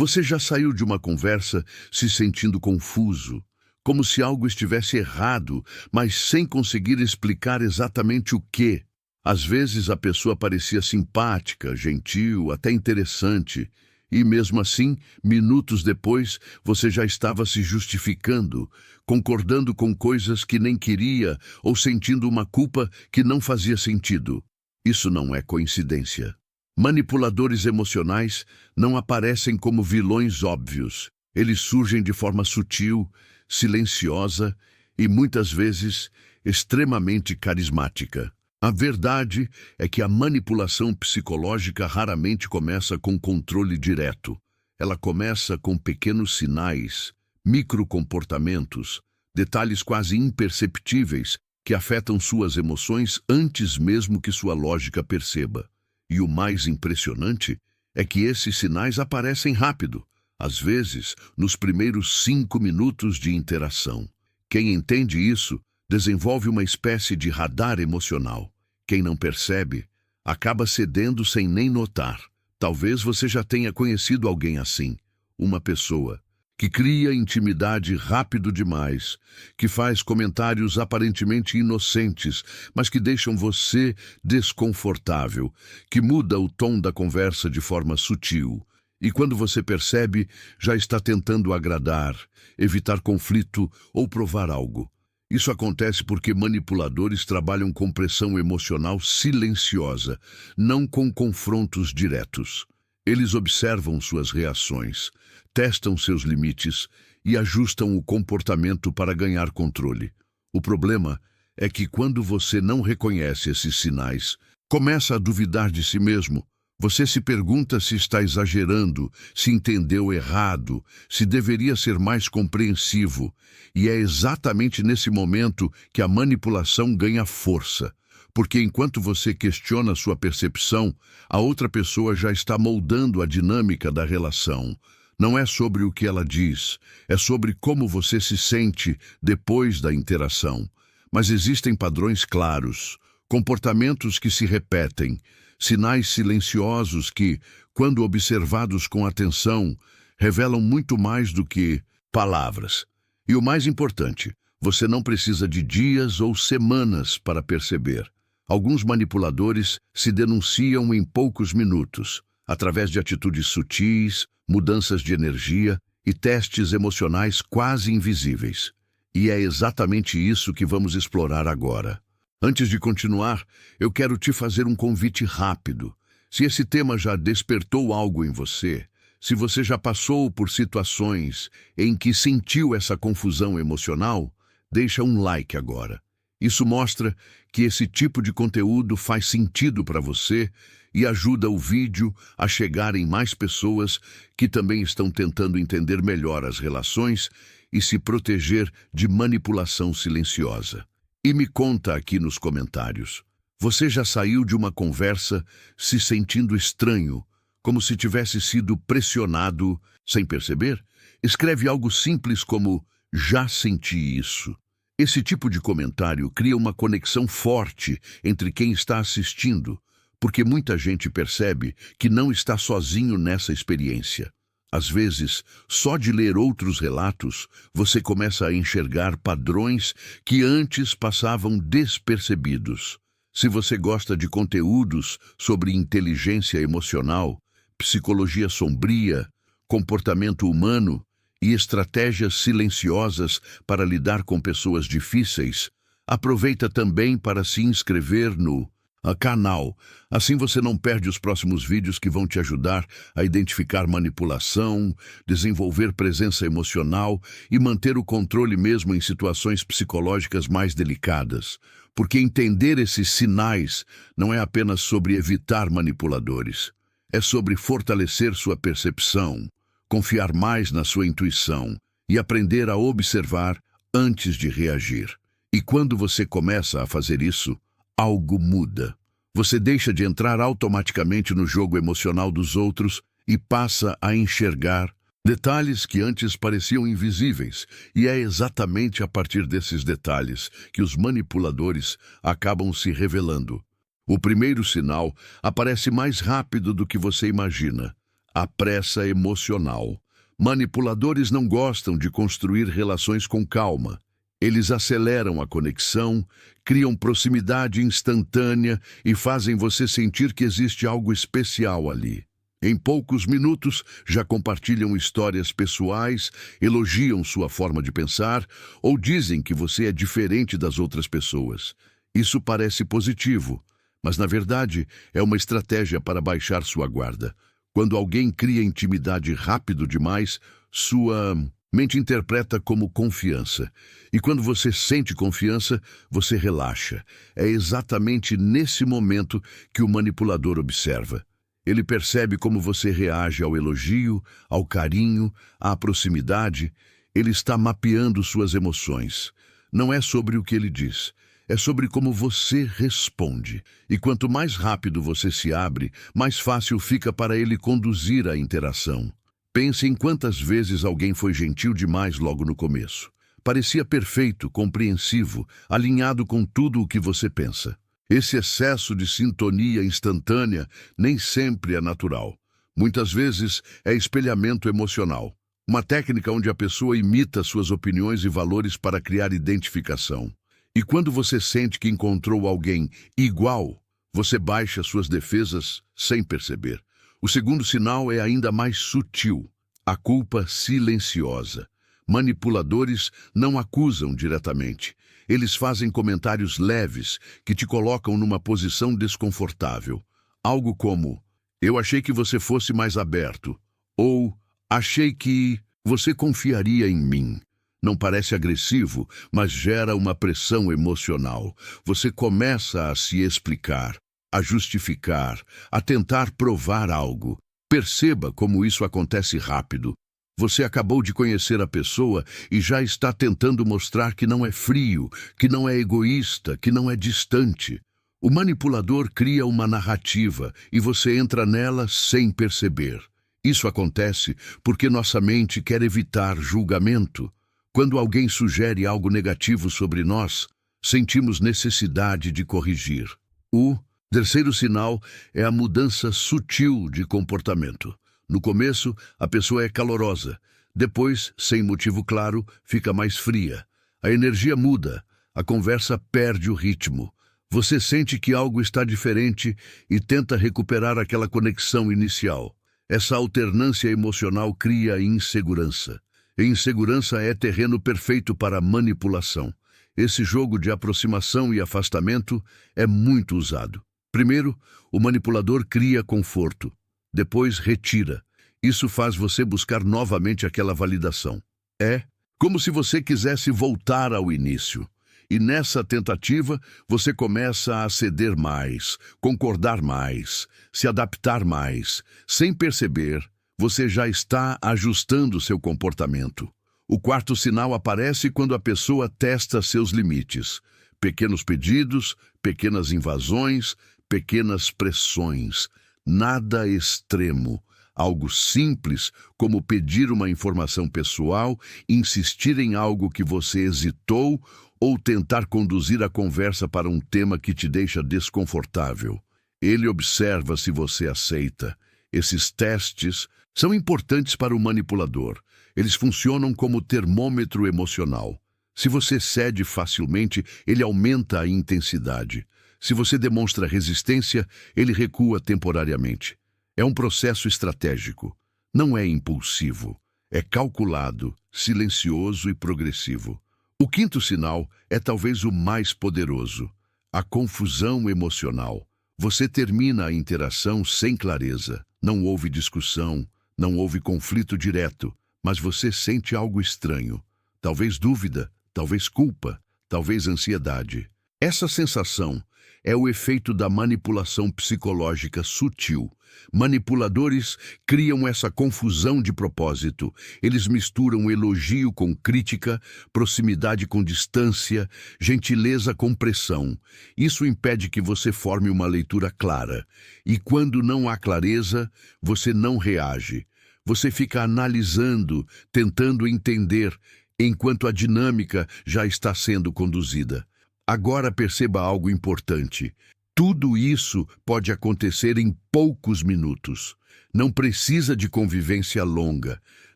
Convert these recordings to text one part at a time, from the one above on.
Você já saiu de uma conversa se sentindo confuso, como se algo estivesse errado, mas sem conseguir explicar exatamente o quê? Às vezes a pessoa parecia simpática, gentil, até interessante, e mesmo assim, minutos depois, você já estava se justificando, concordando com coisas que nem queria ou sentindo uma culpa que não fazia sentido. Isso não é coincidência. Manipuladores emocionais não aparecem como vilões óbvios. Eles surgem de forma sutil, silenciosa e, muitas vezes, extremamente carismática. A verdade é que a manipulação psicológica raramente começa com controle direto. Ela começa com pequenos sinais, microcomportamentos, detalhes quase imperceptíveis que afetam suas emoções antes mesmo que sua lógica perceba. E o mais impressionante é que esses sinais aparecem rápido, às vezes nos primeiros 5 minutos de interação. Quem entende isso desenvolve uma espécie de radar emocional. Quem não percebe, acaba cedendo sem nem notar. Talvez você já tenha conhecido alguém assim, uma pessoa que cria intimidade rápido demais, que faz comentários aparentemente inocentes, mas que deixam você desconfortável, que muda o tom da conversa de forma sutil. E quando você percebe, já está tentando agradar, evitar conflito ou provar algo. Isso acontece porque manipuladores trabalham com pressão emocional silenciosa, não com confrontos diretos. Eles observam suas reações, testam seus limites e ajustam o comportamento para ganhar controle. O problema é que quando você não reconhece esses sinais, começa a duvidar de si mesmo. Você se pergunta se está exagerando, se entendeu errado, se deveria ser mais compreensivo. E é exatamente nesse momento que a manipulação ganha força. Porque enquanto você questiona sua percepção, a outra pessoa já está moldando a dinâmica da relação. Não é sobre o que ela diz, é sobre como você se sente depois da interação. Mas existem padrões claros, comportamentos que se repetem, sinais silenciosos que, quando observados com atenção, revelam muito mais do que palavras. E o mais importante, você não precisa de dias ou semanas para perceber. Alguns manipuladores se denunciam em poucos minutos, através de atitudes sutis, mudanças de energia e testes emocionais quase invisíveis. E é exatamente isso que vamos explorar agora. Antes de continuar, eu quero te fazer um convite rápido. Se esse tema já despertou algo em você, se você já passou por situações em que sentiu essa confusão emocional, deixa um like agora. Isso mostra que esse tipo de conteúdo faz sentido para você e ajuda o vídeo a chegar em mais pessoas que também estão tentando entender melhor as relações e se proteger de manipulação silenciosa. E me conta aqui nos comentários, você já saiu de uma conversa se sentindo estranho, como se tivesse sido pressionado sem perceber? Escreve algo simples como, já senti isso. Esse tipo de comentário cria uma conexão forte entre quem está assistindo, porque muita gente percebe que não está sozinho nessa experiência. Às vezes, só de ler outros relatos, você começa a enxergar padrões que antes passavam despercebidos. Se você gosta de conteúdos sobre inteligência emocional, psicologia sombria, comportamento humano e estratégias silenciosas para lidar com pessoas difíceis, aproveita também para se inscrever no canal. Assim você não perde os próximos vídeos que vão te ajudar a identificar manipulação, desenvolver presença emocional e manter o controle mesmo em situações psicológicas mais delicadas. Porque entender esses sinais não é apenas sobre evitar manipuladores. É sobre fortalecer sua percepção, confiar mais na sua intuição e aprender a observar antes de reagir. E quando você começa a fazer isso, algo muda. Você deixa de entrar automaticamente no jogo emocional dos outros e passa a enxergar detalhes que antes pareciam invisíveis. E é exatamente a partir desses detalhes que os manipuladores acabam se revelando. O primeiro sinal aparece mais rápido do que você imagina. A pressa emocional. Manipuladores não gostam de construir relações com calma. Eles aceleram a conexão, criam proximidade instantânea e fazem você sentir que existe algo especial ali. Em poucos minutos, já compartilham histórias pessoais, elogiam sua forma de pensar ou dizem que você é diferente das outras pessoas. Isso parece positivo, mas na verdade é uma estratégia para baixar sua guarda. Quando alguém cria intimidade rápido demais, sua mente interpreta como confiança. E quando você sente confiança, você relaxa. É exatamente nesse momento que o manipulador observa. Ele percebe como você reage ao elogio, ao carinho, à proximidade. Ele está mapeando suas emoções. Não é sobre o que ele diz, é sobre como você responde. E quanto mais rápido você se abre, mais fácil fica para ele conduzir a interação. Pense em quantas vezes alguém foi gentil demais logo no começo. Parecia perfeito, compreensivo, alinhado com tudo o que você pensa. Esse excesso de sintonia instantânea nem sempre é natural. Muitas vezes é espelhamento emocional. Uma técnica onde a pessoa imita suas opiniões e valores para criar identificação. E quando você sente que encontrou alguém igual, você baixa suas defesas sem perceber. O segundo sinal é ainda mais sutil, a culpa silenciosa. Manipuladores não acusam diretamente. Eles fazem comentários leves que te colocam numa posição desconfortável. Algo como, eu achei que você fosse mais aberto, ou achei que você confiaria em mim. Não parece agressivo, mas gera uma pressão emocional. Você começa a se explicar, a justificar, a tentar provar algo. Perceba como isso acontece rápido. Você acabou de conhecer a pessoa e já está tentando mostrar que não é frio, que não é egoísta, que não é distante. O manipulador cria uma narrativa e você entra nela sem perceber. Isso acontece porque nossa mente quer evitar julgamento. Quando alguém sugere algo negativo sobre nós, sentimos necessidade de corrigir. O terceiro sinal é a mudança sutil de comportamento. No começo, a pessoa é calorosa. Depois, sem motivo claro, fica mais fria. A energia muda. A conversa perde o ritmo. Você sente que algo está diferente e tenta recuperar aquela conexão inicial. Essa alternância emocional cria insegurança. E insegurança é terreno perfeito para manipulação. Esse jogo de aproximação e afastamento é muito usado. Primeiro, o manipulador cria conforto. Depois retira. Isso faz você buscar novamente aquela validação. É como se você quisesse voltar ao início. E nessa tentativa, você começa a ceder mais, concordar mais, se adaptar mais. Sem perceber, você já está ajustando seu comportamento. O quarto sinal aparece quando a pessoa testa seus limites. Pequenos pedidos, pequenas invasões, pequenas pressões. Nada extremo, algo simples como pedir uma informação pessoal, insistir em algo que você hesitou ou tentar conduzir a conversa para um tema que te deixa desconfortável. Ele observa se você aceita. Esses testes são importantes para o manipulador. Eles funcionam como termômetro emocional. Se você cede facilmente, ele aumenta a intensidade. Se você demonstra resistência, ele recua temporariamente. É um processo estratégico. Não é impulsivo. É calculado, silencioso e progressivo. O quinto sinal é talvez o mais poderoso: a confusão emocional. Você termina a interação sem clareza. Não houve discussão, não houve conflito direto, mas você sente algo estranho. Talvez dúvida, talvez culpa, talvez ansiedade. Essa sensação é o efeito da manipulação psicológica sutil. Manipuladores criam essa confusão de propósito. Eles misturam elogio com crítica, proximidade com distância, gentileza com pressão. Isso impede que você forme uma leitura clara. E quando não há clareza, você não reage. Você fica analisando, tentando entender, enquanto a dinâmica já está sendo conduzida. Agora perceba algo importante. Tudo isso pode acontecer em poucos minutos. Não precisa de convivência longa,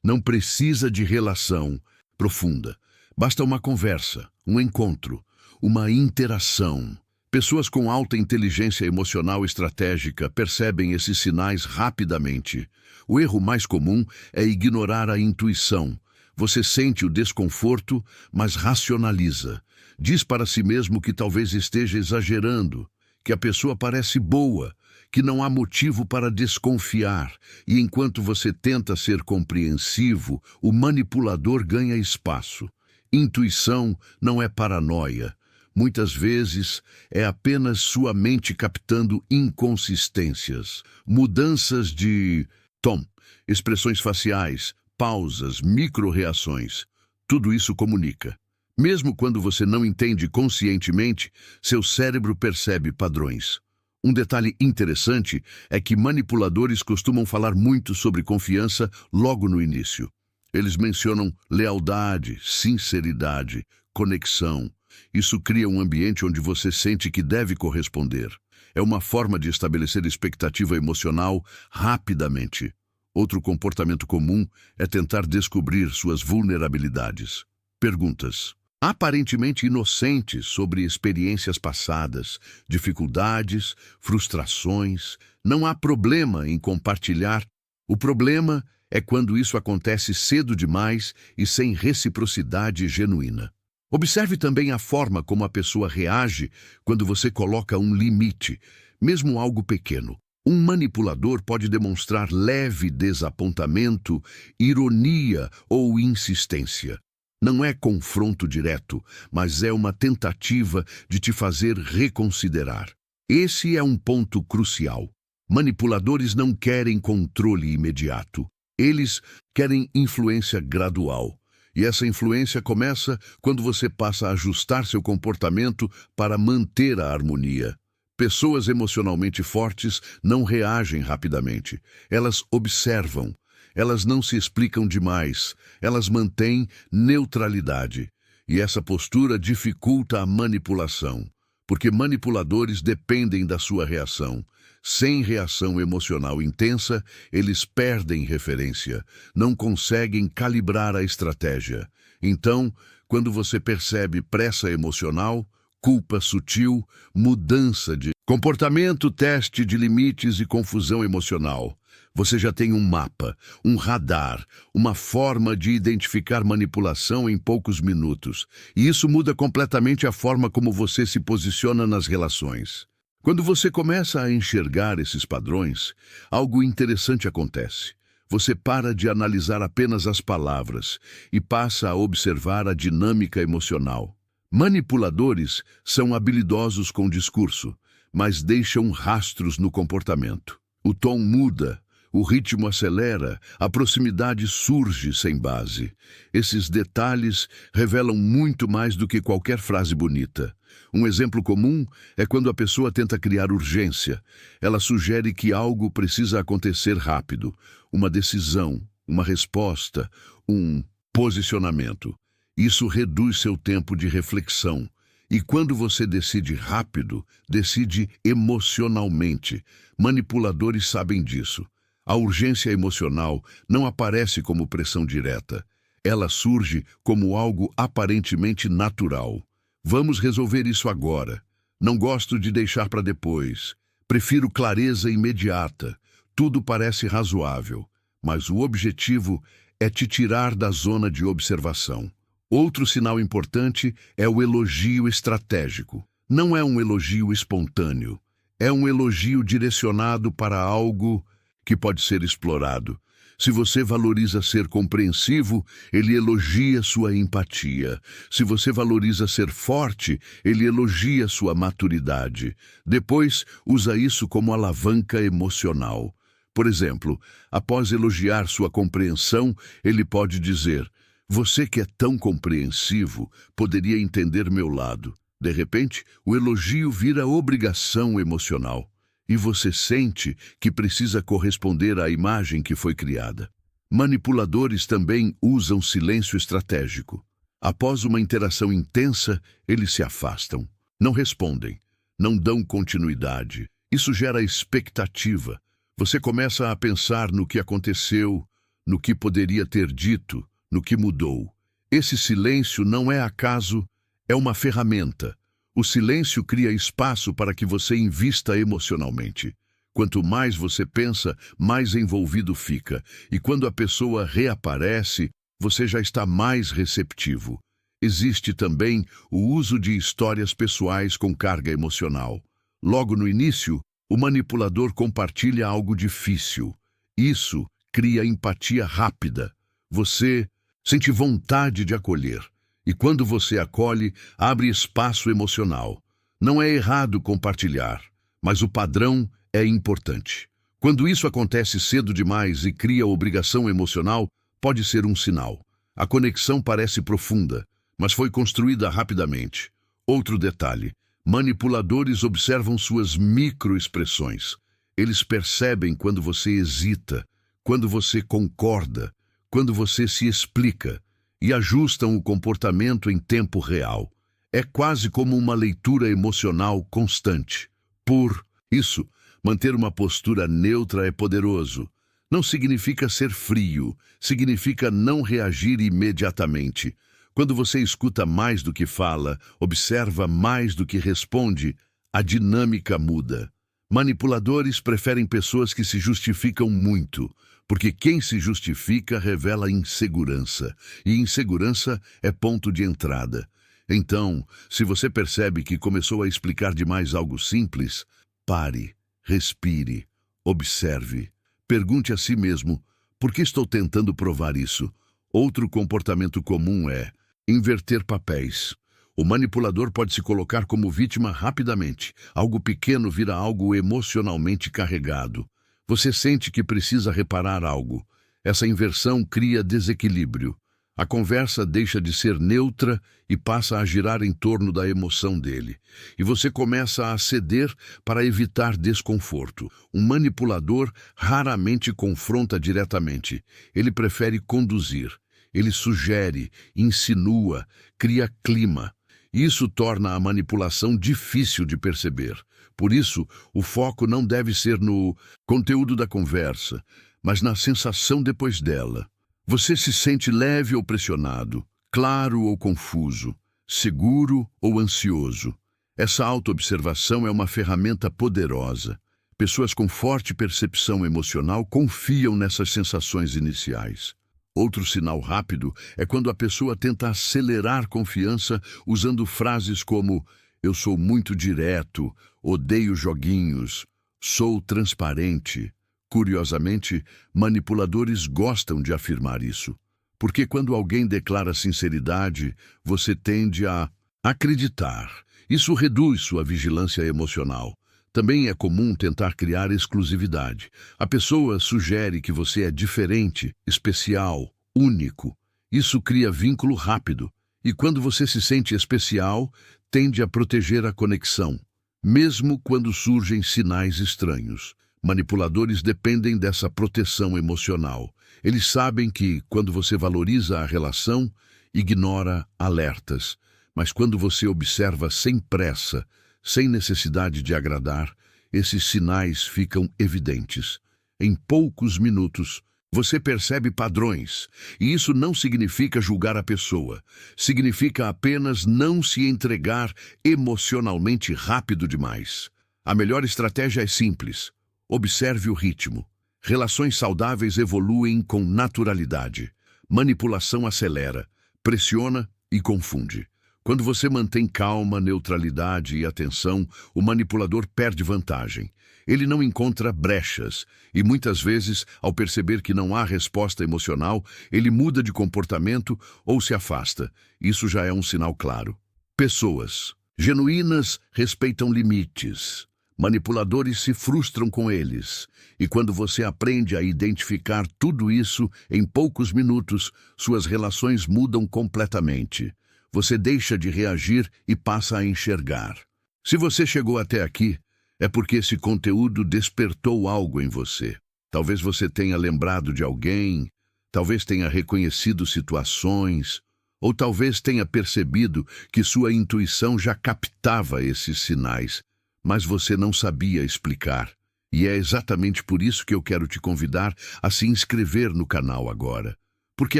não precisa de relação profunda. Basta uma conversa, um encontro, uma interação. Pessoas com alta inteligência emocional estratégica percebem esses sinais rapidamente. O erro mais comum é ignorar a intuição. Você sente o desconforto, mas racionaliza. Diz para si mesmo que talvez esteja exagerando, que a pessoa parece boa, que não há motivo para desconfiar. E enquanto você tenta ser compreensivo, o manipulador ganha espaço. Intuição não é paranoia. Muitas vezes é apenas sua mente captando inconsistências, mudanças de tom, expressões faciais, pausas, micro-reações. Tudo isso comunica. Mesmo quando você não entende conscientemente, seu cérebro percebe padrões. Um detalhe interessante é que manipuladores costumam falar muito sobre confiança logo no início. Eles mencionam lealdade, sinceridade, conexão. Isso cria um ambiente onde você sente que deve corresponder. É uma forma de estabelecer expectativa emocional rapidamente. Outro comportamento comum é tentar descobrir suas vulnerabilidades. Perguntas aparentemente inocentes sobre experiências passadas, dificuldades, frustrações. Não há problema em compartilhar. O problema é quando isso acontece cedo demais e sem reciprocidade genuína. Observe também a forma como a pessoa reage quando você coloca um limite, mesmo algo pequeno. Um manipulador pode demonstrar leve desapontamento, ironia ou insistência. Não é confronto direto, mas é uma tentativa de te fazer reconsiderar. Esse é um ponto crucial. Manipuladores não querem controle imediato. Eles querem influência gradual. E essa influência começa quando você passa a ajustar seu comportamento para manter a harmonia. Pessoas emocionalmente fortes não reagem rapidamente. Elas observam. Elas não se explicam demais. Elas mantêm neutralidade. E essa postura dificulta a manipulação, porque manipuladores dependem da sua reação. Sem reação emocional intensa, eles perdem referência, não conseguem calibrar a estratégia. Então, quando você percebe pressa emocional, culpa sutil, mudança de comportamento, teste de limites e confusão emocional, você já tem um mapa, um radar, uma forma de identificar manipulação em poucos minutos. E isso muda completamente a forma como você se posiciona nas relações. Quando você começa a enxergar esses padrões, algo interessante acontece. Você para de analisar apenas as palavras e passa a observar a dinâmica emocional. Manipuladores são habilidosos com discurso, mas deixam rastros no comportamento. O tom muda, o ritmo acelera, a proximidade surge sem base. Esses detalhes revelam muito mais do que qualquer frase bonita. Um exemplo comum é quando a pessoa tenta criar urgência. Ela sugere que algo precisa acontecer rápido, uma decisão, uma resposta, um posicionamento. Isso reduz seu tempo de reflexão. E quando você decide rápido, decide emocionalmente. Manipuladores sabem disso. A urgência emocional não aparece como pressão direta. Ela surge como algo aparentemente natural. Vamos resolver isso agora. Não gosto de deixar para depois. Prefiro clareza imediata. Tudo parece razoável, mas o objetivo é te tirar da zona de observação. Outro sinal importante é o elogio estratégico. Não é um elogio espontâneo. É um elogio direcionado para algo que pode ser explorado. Se você valoriza ser compreensivo, ele elogia sua empatia. Se você valoriza ser forte, ele elogia sua maturidade. Depois, usa isso como alavanca emocional. Por exemplo, após elogiar sua compreensão, ele pode dizer: "Você que é tão compreensivo, poderia entender meu lado." De repente, o elogio vira obrigação emocional. E você sente que precisa corresponder à imagem que foi criada. Manipuladores também usam silêncio estratégico. Após uma interação intensa, eles se afastam. Não respondem, não dão continuidade. Isso gera expectativa. Você começa a pensar no que aconteceu, no que poderia ter dito, no que mudou. Esse silêncio não é acaso, é uma ferramenta. O silêncio cria espaço para que você invista emocionalmente. Quanto mais você pensa, mais envolvido fica. E quando a pessoa reaparece, você já está mais receptivo. Existe também o uso de histórias pessoais com carga emocional. Logo no início, o manipulador compartilha algo difícil. Isso cria empatia rápida. Você sente vontade de acolher. E quando você acolhe, abre espaço emocional. Não é errado compartilhar, mas o padrão é importante. Quando isso acontece cedo demais e cria obrigação emocional, pode ser um sinal. A conexão parece profunda, mas foi construída rapidamente. Outro detalhe: manipuladores observam suas microexpressões. Eles percebem quando você hesita, quando você concorda, quando você se explica, e ajustam o comportamento em tempo real. É quase como uma leitura emocional constante. Por isso, manter uma postura neutra é poderoso. Não significa ser frio, significa não reagir imediatamente. Quando você escuta mais do que fala, observa mais do que responde, a dinâmica muda. Manipuladores preferem pessoas que se justificam muito, porque quem se justifica revela insegurança, e insegurança é ponto de entrada. Então, se você percebe que começou a explicar demais algo simples, pare, respire, observe. Pergunte a si mesmo: por que estou tentando provar isso? Outro comportamento comum é inverter papéis. O manipulador pode se colocar como vítima rapidamente. Algo pequeno vira algo emocionalmente carregado. Você sente que precisa reparar algo. Essa inversão cria desequilíbrio. A conversa deixa de ser neutra e passa a girar em torno da emoção dele. E você começa a ceder para evitar desconforto. Um manipulador raramente confronta diretamente. Ele prefere conduzir. Ele sugere, insinua, cria clima. Isso torna a manipulação difícil de perceber. Por isso, o foco não deve ser no conteúdo da conversa, mas na sensação depois dela. Você se sente leve ou pressionado, claro ou confuso, seguro ou ansioso. Essa autoobservação é uma ferramenta poderosa. Pessoas com forte percepção emocional confiam nessas sensações iniciais. Outro sinal rápido é quando a pessoa tenta acelerar confiança usando frases como "eu sou muito direto", "odeio joguinhos", "sou transparente". Curiosamente, manipuladores gostam de afirmar isso, porque quando alguém declara sinceridade, você tende a acreditar. Isso reduz sua vigilância emocional. Também é comum tentar criar exclusividade. A pessoa sugere que você é diferente, especial, único. Isso cria vínculo rápido. E quando você se sente especial, tende a proteger a conexão, mesmo quando surgem sinais estranhos. Manipuladores dependem dessa proteção emocional. Eles sabem que, quando você valoriza a relação, ignora alertas. Mas quando você observa sem pressa, sem necessidade de agradar, esses sinais ficam evidentes. Em poucos minutos, você percebe padrões, e isso não significa julgar a pessoa. Significa apenas não se entregar emocionalmente rápido demais. A melhor estratégia é simples. Observe o ritmo. Relações saudáveis evoluem com naturalidade. Manipulação acelera, pressiona e confunde. Quando você mantém calma, neutralidade e atenção, o manipulador perde vantagem. Ele não encontra brechas e, muitas vezes, ao perceber que não há resposta emocional, ele muda de comportamento ou se afasta. Isso já é um sinal claro. Pessoas genuínas respeitam limites. Manipuladores se frustram com eles. E quando você aprende a identificar tudo isso, em poucos minutos, suas relações mudam completamente. Você deixa de reagir e passa a enxergar. Se você chegou até aqui, é porque esse conteúdo despertou algo em você. Talvez você tenha lembrado de alguém, talvez tenha reconhecido situações, ou talvez tenha percebido que sua intuição já captava esses sinais, mas você não sabia explicar. E é exatamente por isso que eu quero te convidar a se inscrever no canal agora. Porque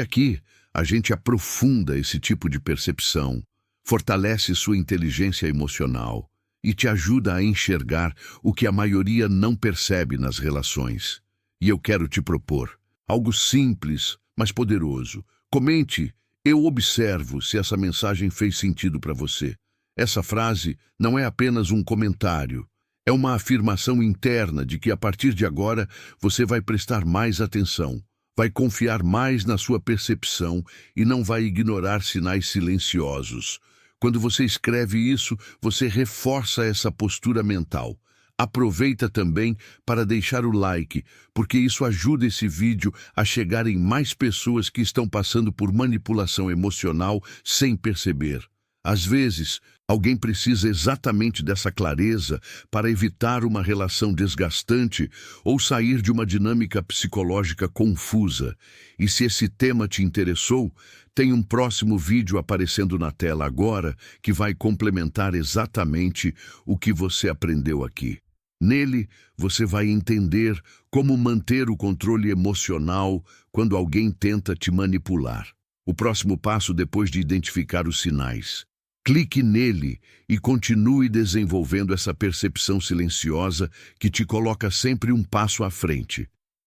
aqui a gente aprofunda esse tipo de percepção, fortalece sua inteligência emocional e te ajuda a enxergar o que a maioria não percebe nas relações. E eu quero te propor algo simples, mas poderoso. Comente, eu observo se essa mensagem fez sentido para você. Essa frase não é apenas um comentário. É uma afirmação interna de que a partir de agora você vai prestar mais atenção, vai confiar mais na sua percepção e não vai ignorar sinais silenciosos. Quando você escreve isso, você reforça essa postura mental. Aproveita também para deixar o like, porque isso ajuda esse vídeo a chegar em mais pessoas que estão passando por manipulação emocional sem perceber. Às vezes, alguém precisa exatamente dessa clareza para evitar uma relação desgastante ou sair de uma dinâmica psicológica confusa. E se esse tema te interessou, tem um próximo vídeo aparecendo na tela agora que vai complementar exatamente o que você aprendeu aqui. Nele, você vai entender como manter o controle emocional quando alguém tenta te manipular. O próximo passo depois de identificar os sinais. Clique nele e continue desenvolvendo essa percepção silenciosa que te coloca sempre um passo à frente.